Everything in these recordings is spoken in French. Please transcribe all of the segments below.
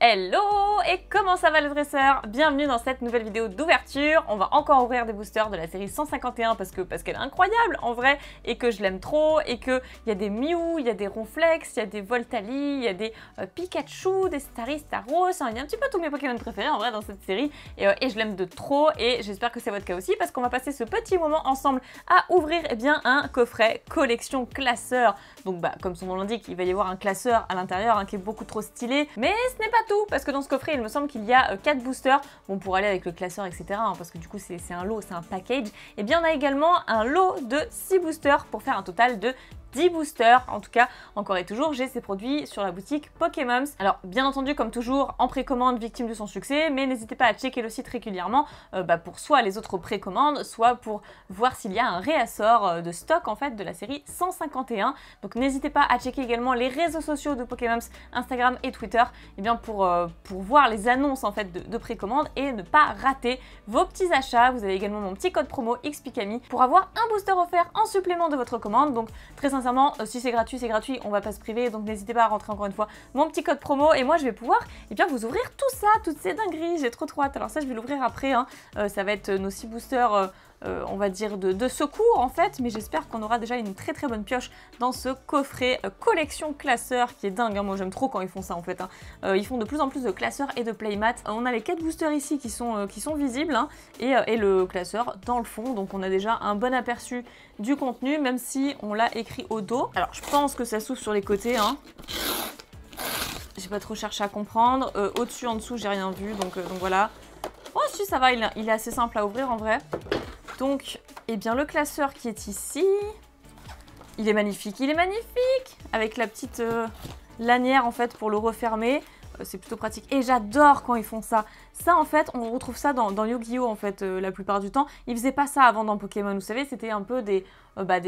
Hello et comment ça va les dresseurs? Bienvenue dans cette nouvelle vidéo d'ouverture. On va encore ouvrir des boosters de la série 151 parce qu'elle est incroyable en vrai et que je l'aime trop et qu'il y a des Mew, il y a des Ronflex, il y a des Voltali, il y a des Pikachu, des Starry, Staros, il y a un petit peu tous mes Pokémon préférés en vrai dans cette série et je l'aime de trop et j'espère que c'est votre cas aussi parce qu'on va passer ce petit moment ensemble à ouvrir un coffret collection classeur. Donc comme son nom l'indique, il va y avoir un classeur à l'intérieur qui est beaucoup trop stylé, mais ce n'est pas tout, parce que dans ce coffret, il me semble qu'il y a 4 boosters, bon pour aller avec le classeur, etc., parce que du coup c'est un lot, c'est un package, et bien on a également un lot de 6 boosters pour faire un total de 10 boosters. En tout cas, encore et toujours, j'ai ces produits sur la boutique Pokémons. Alors, bien entendu, comme toujours, en précommande, victime de son succès, mais n'hésitez pas à checker le site régulièrement pour soit les autres précommandes, soit pour voir s'il y a un réassort de stock, en fait, de la série 151. Donc, n'hésitez pas à checker également les réseaux sociaux de Pokémons, Instagram et Twitter, et bien pour voir les annonces, en fait, de précommande et ne pas rater vos petits achats. Vous avez également mon petit code promo XPKami pour avoir un booster offert en supplément de votre commande. Donc, très sincèrement, si c'est gratuit, on va pas se priver, donc n'hésitez pas à rentrer encore une fois mon petit code promo et moi je vais pouvoir vous ouvrir tout ça, toutes ces dingueries, j'ai trop hâte. Alors ça je vais l'ouvrir après, ça va être nos 6 boosters on va dire de secours en fait, mais j'espère qu'on aura déjà une très bonne pioche dans ce coffret collection classeur qui est dingue, moi j'aime trop quand ils font ça en fait, ils font de plus en plus de classeurs et de playmats. On a les 4 boosters ici qui sont visibles et le classeur dans le fond, donc on a déjà un bon aperçu du contenu, même si on l'a écrit au dos. Alors je pense que ça s'ouvre sur les côtés, j'ai pas trop cherché à comprendre, au-dessus, en dessous j'ai rien vu, donc voilà. Oh si, ça va, il est assez simple à ouvrir en vrai. Donc, eh bien, le classeur qui est ici, il est magnifique, avec la petite lanière en fait pour le refermer. C'est plutôt pratique et j'adore quand ils font ça. Ça en fait, on retrouve ça dans Yu-Gi-Oh en fait la plupart du temps. Ils faisaient pas ça avant dans Pokémon, vous savez, c'était un peu des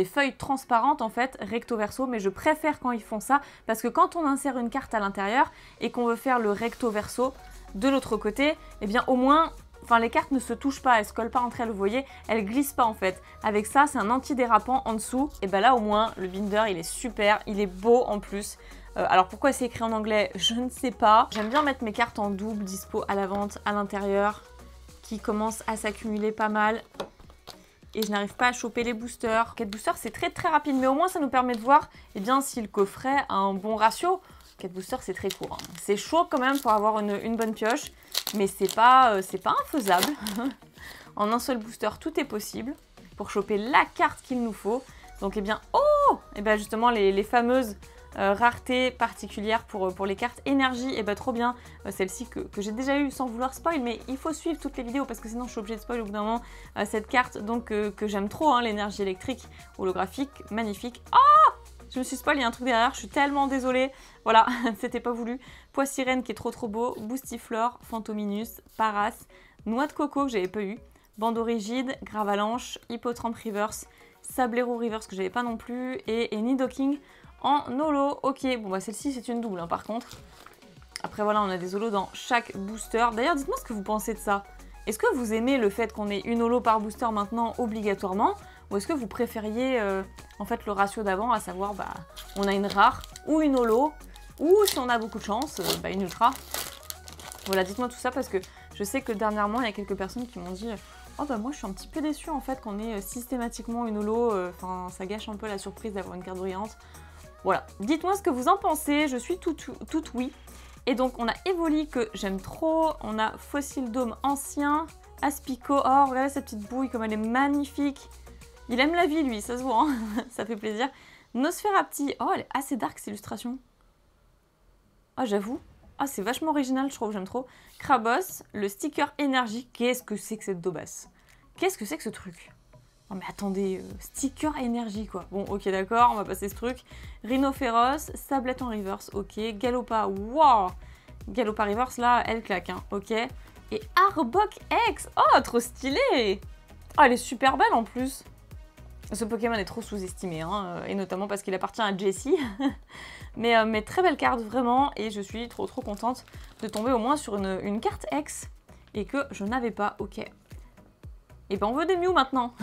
feuilles transparentes en fait, recto verso, mais je préfère quand ils font ça parce que quand on insère une carte à l'intérieur et qu'on veut faire le recto verso de l'autre côté, eh bien au moins... Enfin, les cartes ne se touchent pas, elles se collent pas entre elles, vous voyez, elles glissent pas en fait. Avec ça, c'est un antidérapant en dessous. Et là, au moins, le binder, il est super, il est beau en plus. Alors, pourquoi c'est écrit en anglais, je ne sais pas. J'aime bien mettre mes cartes en double, dispo à la vente, à l'intérieur, qui commencent à s'accumuler pas mal. Et je n'arrive pas à choper les boosters. 4 boosters, c'est très rapide, mais au moins, ça nous permet de voir si le coffret a un bon ratio. 4 boosters, c'est très court. C'est chaud quand même pour avoir une bonne pioche, mais c'est pas infaisable. En un seul booster, tout est possible pour choper la carte qu'il nous faut. Donc, justement, les fameuses raretés particulières pour les cartes énergie, trop bien. Celle-ci que j'ai déjà eue sans vouloir spoil, mais il faut suivre toutes les vidéos parce que sinon je suis obligée de spoil au bout d'un moment cette carte donc que j'aime trop, l'énergie électrique holographique, magnifique. Oh! Je me suis spoil, il y a un truc derrière, je suis tellement désolée. Voilà, c'était pas voulu. Poissirène qui est trop beau, Boostiflore, Fantominus, Paras, Noix de Coco que j'avais pas eu, Bandeau Rigide, Gravalanche, Hippotrampe Reverse, Sablero Reverse que j'avais pas non plus, et Nidoking en holo. Ok, bon celle-ci c'est une double par contre. Après voilà, on a des holos dans chaque booster. D'ailleurs, dites-moi ce que vous pensez de ça. Est-ce que vous aimez le fait qu'on ait une holo par booster maintenant obligatoirement? Ou est-ce que vous préfériez en fait le ratio d'avant, à savoir on a une rare ou une holo, ou si on a beaucoup de chance, une ultra. Voilà, dites-moi tout ça parce que je sais que dernièrement il y a quelques personnes qui m'ont dit oh moi je suis un petit peu déçue en fait qu'on ait systématiquement une holo, ça gâche un peu la surprise d'avoir une carte brillante. Voilà, dites-moi ce que vous en pensez, je suis toute oui. Et donc on a Evoli que j'aime trop, on a Fossil Dome ancien, Aspico, oh regardez cette petite bouille comme elle est magnifique. Il aime la vie, lui, ça se voit, ça fait plaisir. Nosferapti, oh, elle est assez dark, cette illustration. Ah, j'avoue. Ah, c'est vachement original, je trouve, j'aime trop. Krabos, le sticker énergie. Qu'est-ce que c'est que cette daubasse? Qu'est-ce que c'est que ce truc? Oh, mais attendez, sticker énergie, quoi. Bon, ok, d'accord, on va passer ce truc. Rhinophéros, Sablette en reverse, ok. Galopa, wow! Galopa reverse, là, elle claque, ok. Et Arbok X, oh, trop stylé! Oh, elle est super belle, en plus. Ce Pokémon est trop sous-estimé, et notamment parce qu'il appartient à Jessie. mais très belle carte, vraiment, et je suis trop contente de tomber au moins sur une carte X, et que je n'avais pas, ok. Et on veut des Mew maintenant.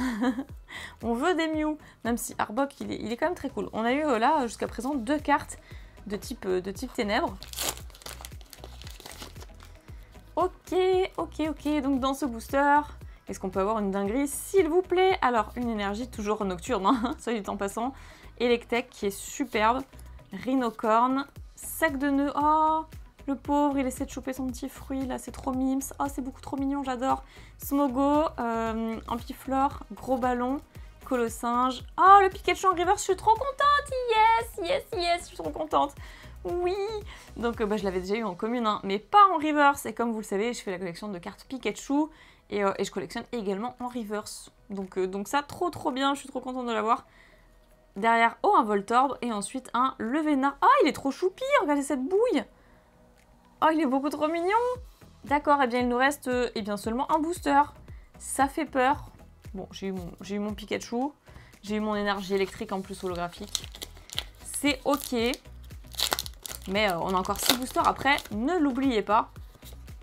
On veut des Mew, même si Arbok, il est quand même très cool. On a eu là, jusqu'à présent, 2 cartes de type ténèbres. Ok, donc dans ce booster, est-ce qu'on peut avoir une dinguerie, s'il vous plaît? Alors, une énergie toujours nocturne, hein, soit dit en passant. Electek qui est superbe. Rhinocorn, sac de nœuds, oh, le pauvre, il essaie de choper son petit fruit, là, c'est trop mimes. Oh, c'est beaucoup trop mignon, j'adore. Smogo, Ampiflore, gros ballon, Colossinge. Oh, le Pikachu en reverse, je suis trop contente. Yes, je suis trop contente. Oui. Donc, je l'avais déjà eu en commune, hein, mais pas en reverse. Et comme vous le savez, je fais la collection de cartes Pikachu et je collectionne également en reverse. Donc ça, trop bien, je suis trop contente de l'avoir. Derrière, oh, un Voltorb et ensuite un Levénard. Ah, il est trop choupi, regardez cette bouille. Oh, il est beaucoup trop mignon. D'accord, et bien il nous reste seulement un booster. Ça fait peur. Bon, j'ai eu mon Pikachu. J'ai eu mon énergie électrique en plus holographique. C'est ok. Mais on a encore 6 boosters. Après, ne l'oubliez pas.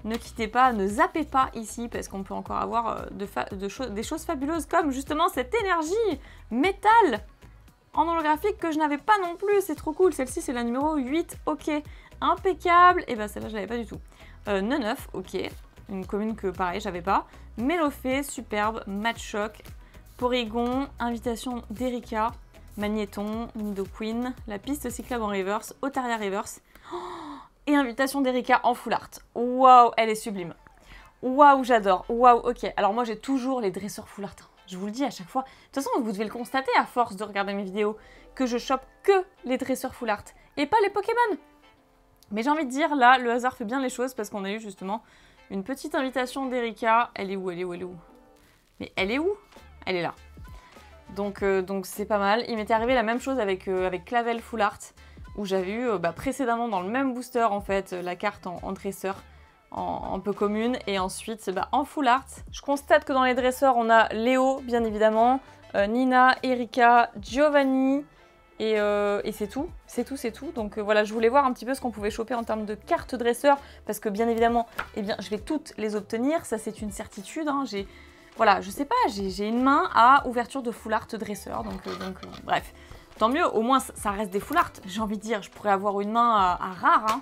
Ne quittez pas, ne zappez pas ici parce qu'on peut encore avoir des choses fabuleuses comme justement cette énergie métal en holographique que je n'avais pas non plus. C'est trop cool. Celle-ci, c'est la numéro 8. Ok. Impeccable. Et ben celle-là, je l'avais pas du tout. Neuf, ok. Une commune que pareil, j'avais pas. Mélofée, superbe. Matchoc, Porygon, invitation d'Erika, Magnéton, Nidoqueen, la piste cyclable en reverse, Otaria reverse. Oh, et invitation d'Erika en full art. Waouh, elle est sublime. Waouh, j'adore. Waouh, ok. Alors moi, j'ai toujours les dresseurs full art. Je vous le dis à chaque fois. De toute façon, vous devez le constater à force de regarder mes vidéos, que je chope que les dresseurs full art et pas les Pokémon. Mais j'ai envie de dire, là, le hasard fait bien les choses parce qu'on a eu justement une petite invitation d'Erika. Elle est où? Mais elle est où? Elle est là. Donc c'est pas mal. Il m'était arrivé la même chose avec Clavel Full Art, où j'avais eu précédemment dans le même booster, en fait, la carte en dresseur, en peu commune, et ensuite en Full Art. Je constate que dans les dresseurs, on a Léo, bien évidemment, Nina, Erika, Giovanni, et c'est tout. Donc voilà, je voulais voir un petit peu ce qu'on pouvait choper en termes de cartes dresseurs, parce que bien évidemment, je vais toutes les obtenir, ça c'est une certitude, hein. Voilà, je sais pas, j'ai une main à ouverture de full art dresseur, donc bref. Tant mieux, au moins ça reste des full art, j'ai envie de dire, je pourrais avoir une main à rare, hein,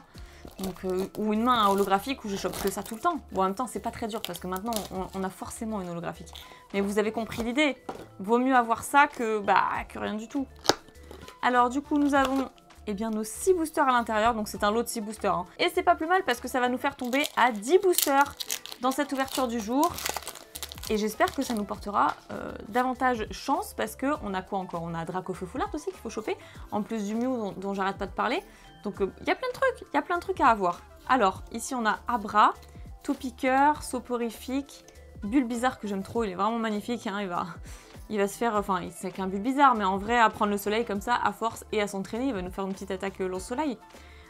ou une main à holographique où je chope que ça tout le temps. Bon, en même temps, c'est pas très dur, parce que maintenant, on a forcément une holographique. Mais vous avez compris l'idée, vaut mieux avoir ça que rien du tout. Alors du coup, nous avons nos 6 boosters à l'intérieur, donc c'est un lot de 6 boosters. Hein. Et c'est pas plus mal, parce que ça va nous faire tomber à 10 boosters dans cette ouverture du jour. Et j'espère que ça nous portera davantage chance parce qu'on a quoi encore? On a Dracofeu Full Art aussi qu'il faut choper, en plus du Mew dont j'arrête pas de parler. Donc il y a plein de trucs à avoir. Alors, ici on a Abra, Topiqueur, Soporifique, Bulbizarre que j'aime trop, il est vraiment magnifique. Hein, il va se faire, enfin c'est qu'un Bulbizarre, mais en vrai à prendre le soleil comme ça, à force et à s'entraîner, il va nous faire une petite attaque lance-soleil.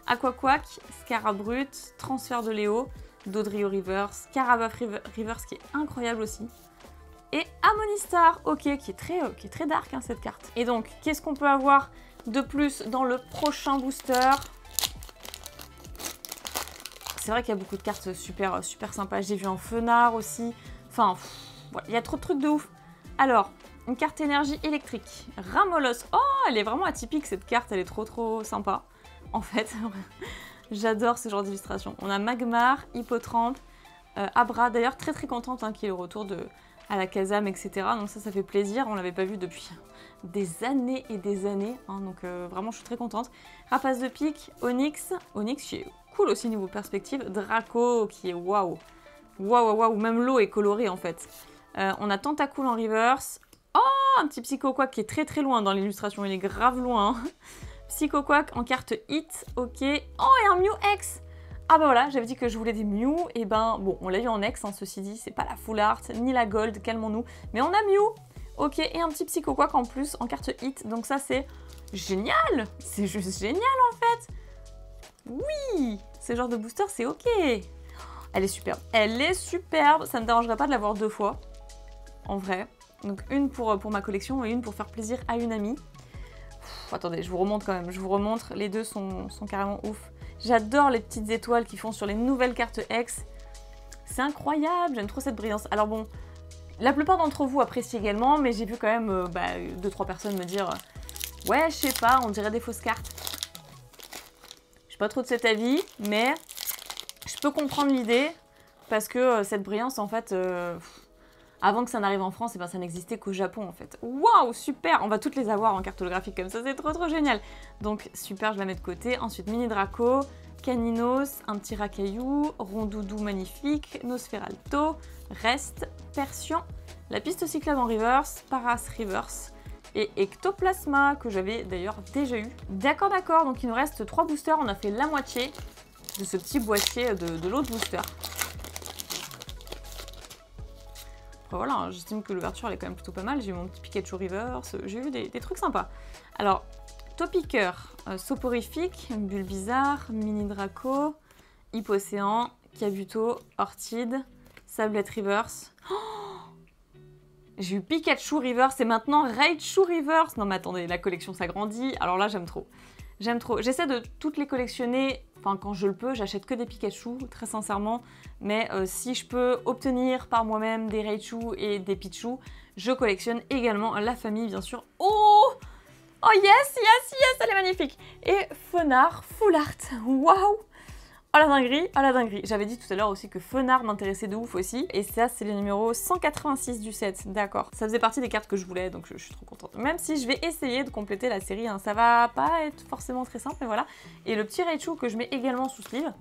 Aquaquack, Scarabrut, Transfert de Léo, Dodrio Reverse, Carabaff Reverse qui est incroyable aussi. Et Amonistar, ok, qui est très dark hein, cette carte. Et donc, qu'est-ce qu'on peut avoir de plus dans le prochain booster? C'est vrai qu'il y a beaucoup de cartes super sympas. J'ai vu un Fenard aussi. Enfin, voilà, il y a trop de trucs de ouf. Alors, une carte énergie électrique. Ramolos. Oh, elle est vraiment atypique cette carte, elle est trop sympa. En fait, j'adore ce genre d'illustration. On a Magmar, Hippotrampe, Abra. D'ailleurs, très contente hein, qu'il y ait le retour à la Kazam, etc. Donc ça fait plaisir. On l'avait pas vu depuis des années et des années. Hein, donc vraiment, je suis très contente. Rapace de pique, Onyx qui est cool aussi niveau perspective. Draco qui est waouh. Même l'eau est colorée en fait. On a Tentacool en reverse. Oh, un petit Psychoquack qui est très loin dans l'illustration. Il est grave loin. Psychoquack en carte hit, ok. Oh, et un Mew X. Ah bah voilà, j'avais dit que je voulais des Mew. Et bon, on l'a eu en X, hein, ceci dit. C'est pas la full art, ni la gold, calmons-nous. Mais on a Mew. Ok, et un petit Psychoquack en plus, en carte hit. Donc ça, c'est génial. C'est juste génial, en fait. Oui, ce genre de booster, c'est ok. Elle est superbe. Elle est superbe. Ça ne me dérangerait pas de l'avoir 2 fois. En vrai. Donc une pour ma collection et une pour faire plaisir à une amie. Attendez, je vous remonte quand même, je vous remontre, les deux sont carrément ouf. J'adore les petites étoiles qu'ils font sur les nouvelles cartes X. C'est incroyable, j'aime trop cette brillance. Alors bon, la plupart d'entre vous apprécient également, mais j'ai vu quand même 2-3 personnes me dire ouais, je sais pas, on dirait des fausses cartes. Je suis pas trop de cet avis, mais je peux comprendre l'idée. parce que cette brillance, en fait, avant que ça n'arrive en France, et ben, ça n'existait qu'au Japon, en fait. Waouh, super! On va toutes les avoir en carte holographique comme ça, c'est trop génial. Donc, super, je la mets de côté. Ensuite, Mini Draco, Caninos, un petit Racaillou, Rondoudou magnifique, Nosferalto, Rest, Persian, la piste cyclable en reverse, Paras reverse, et Ectoplasma, que j'avais d'ailleurs déjà eu. D'accord, donc il nous reste 3 boosters, on a fait la moitié de ce petit boîtier de l'autre booster. Voilà, j'estime que l'ouverture elle est quand même plutôt pas mal. J'ai eu mon petit Pikachu Reverse, j'ai eu des trucs sympas. Alors, Topiqueur, Soporifique, Bulbizarre, Mini Draco, Hippocéan, Kabuto, Orchid, Sablette Reverse. Oh, j'ai eu Pikachu Reverse et maintenant Raichu Reverse. Non mais attendez, la collection s'agrandit. Alors là, j'aime trop. J'aime trop. J'essaie de toutes les collectionner. Enfin, quand je le peux, j'achète que des Pikachu, très sincèrement. Mais si je peux obtenir par moi-même des Raichu et des Pichu, je collectionne également la famille, bien sûr. Oh! Oh yes, elle est magnifique! Et Fenard Full Art. Waouh! Oh la dinguerie, J'avais dit tout à l'heure aussi que Fenard m'intéressait de ouf aussi. Et ça, c'est le numéro 186 du set, d'accord. Ça faisait partie des cartes que je voulais, donc je suis trop contente. Même si je vais essayer de compléter la série, hein. Ça va pas être forcément très simple, mais voilà. Et le petit Raichu que je mets également sous sleeve.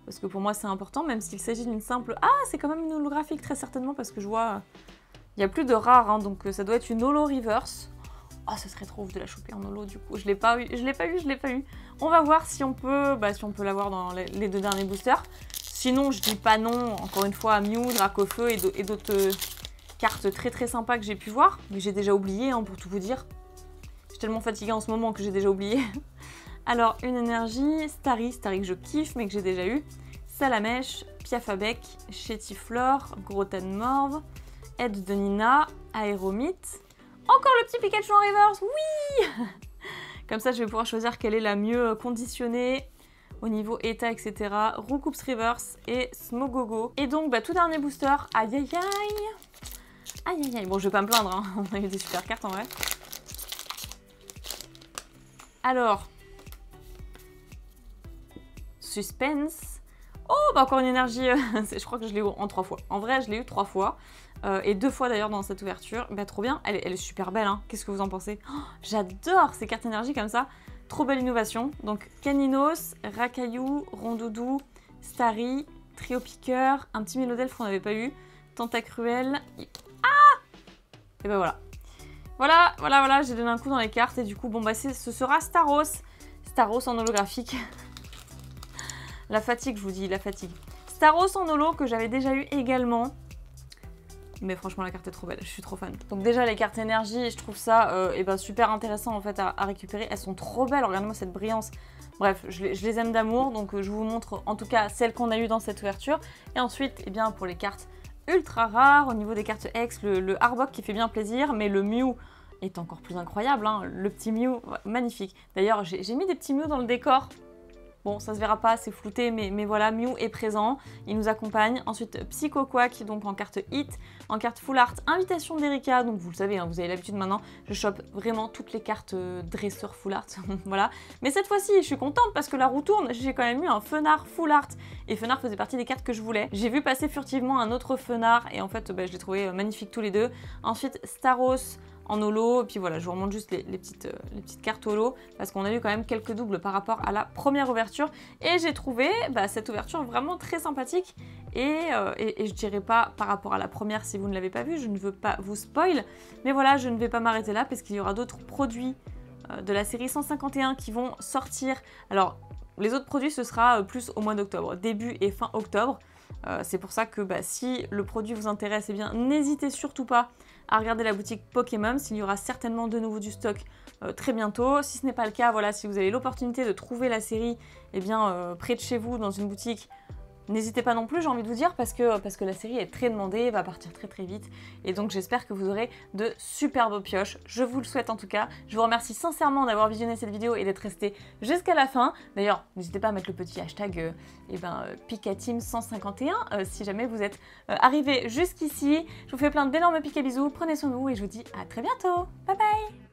Parce que pour moi, c'est important, même s'il s'agit d'une simple... Ah, c'est quand même une holographique, très certainement, parce que je vois... Il n'y a plus de rares, hein, donc ça doit être une holo reverse. Oh, ce serait trop ouf de la choper en holo du coup. Je l'ai pas eu. On va voir si on peut, l'avoir dans les 2 derniers boosters. Sinon, je dis pas non, encore une fois, à Mew, Dracofeu et d'autres cartes très sympas que j'ai pu voir. Mais j'ai déjà oublié, hein, pour tout vous dire. Je suis tellement fatiguée en ce moment que j'ai déjà oublié. Alors, une énergie, Starry que je kiffe mais que j'ai déjà eu. Salamèche, Piafabec, Chétiflore, Grotanmorve, Aide de Nina, Aéromite. Encore le petit Pikachu en reverse, oui! Comme ça, je vais pouvoir choisir quelle est la mieux conditionnée au niveau état, etc. Roucoups reverse et Smogogo. Et donc, tout dernier booster, aïe. Bon, je vais pas me plaindre, hein. On a eu des super cartes en vrai. Alors, suspense. Oh, encore une énergie, je crois que je l'ai eu en 3 fois. En vrai, je l'ai eu 3 fois. Et 2 fois d'ailleurs dans cette ouverture. Trop bien, elle est super belle, hein. Qu'est-ce que vous en pensez? Oh, j'adore ces cartes énergie comme ça. Trop belle innovation. Donc Caninos, Racaillou, Rondoudou, Starry, Trio Piqueur, un petit Mélodelphe qu'on n'avait pas eu, Tentacruel. Ah! Et voilà. Voilà, j'ai donné un coup dans les cartes et du coup, ce sera Staros. Staros en holographique. La fatigue, je vous dis, la fatigue. Staros en holo que j'avais déjà eu également. Mais franchement, la carte est trop belle, je suis trop fan. Donc déjà, les cartes énergie, je trouve ça super intéressant en fait à récupérer. Elles sont trop belles, regardez-moi cette brillance. Bref, je les aime d'amour, donc je vous montre en tout cas celles qu'on a eues dans cette ouverture. Et ensuite, pour les cartes ultra rares, au niveau des cartes X, le Arbok qui fait bien plaisir, mais le Mew est encore plus incroyable, hein. Le petit Mew, magnifique. D'ailleurs, j'ai mis des petits Mew dans le décor. Bon, ça se verra pas, c'est flouté, mais voilà, Mew est présent, il nous accompagne. Ensuite, Psycho Quack, donc en carte Hit, en carte Full Art, Invitation d'Erika, donc vous le savez, hein, vous avez l'habitude maintenant, je chope vraiment toutes les cartes dresseur Full Art, voilà. Mais cette fois-ci, je suis contente parce que la roue tourne, j'ai quand même eu un Fenard Full Art, et Fenard faisait partie des cartes que je voulais. J'ai vu passer furtivement un autre Fenard, et en fait, je l'ai trouvé magnifique tous les deux. Ensuite, Staros, en holo, et puis voilà, je vous remonte juste les petites cartes holo, parce qu'on a eu quand même quelques doubles par rapport à la première ouverture, et j'ai trouvé cette ouverture vraiment très sympathique, et je dirais pas par rapport à la première si vous ne l'avez pas vue, je ne veux pas vous spoil, mais voilà, je ne vais pas m'arrêter là, parce qu'il y aura d'autres produits de la série 151 qui vont sortir. Alors, les autres produits, ce sera plus au mois d'octobre, début et fin octobre. C'est pour ça que si le produit vous intéresse, eh bien n'hésitez surtout pas à regarder la boutique Pokémon, s'il y aura certainement de nouveau du stock très bientôt. Si ce n'est pas le cas, voilà, si vous avez l'opportunité de trouver la série près de chez vous dans une boutique, n'hésitez pas non plus, j'ai envie de vous dire, parce que la série est très demandée, va partir très vite, et donc j'espère que vous aurez de superbes pioches. Je vous le souhaite en tout cas. Je vous remercie sincèrement d'avoir visionné cette vidéo et d'être resté jusqu'à la fin. D'ailleurs, n'hésitez pas à mettre le petit hashtag Pikateam151 si jamais vous êtes arrivé jusqu'ici. Je vous fais plein d'énormes pica bisous, prenez soin de vous et je vous dis à très bientôt. Bye bye.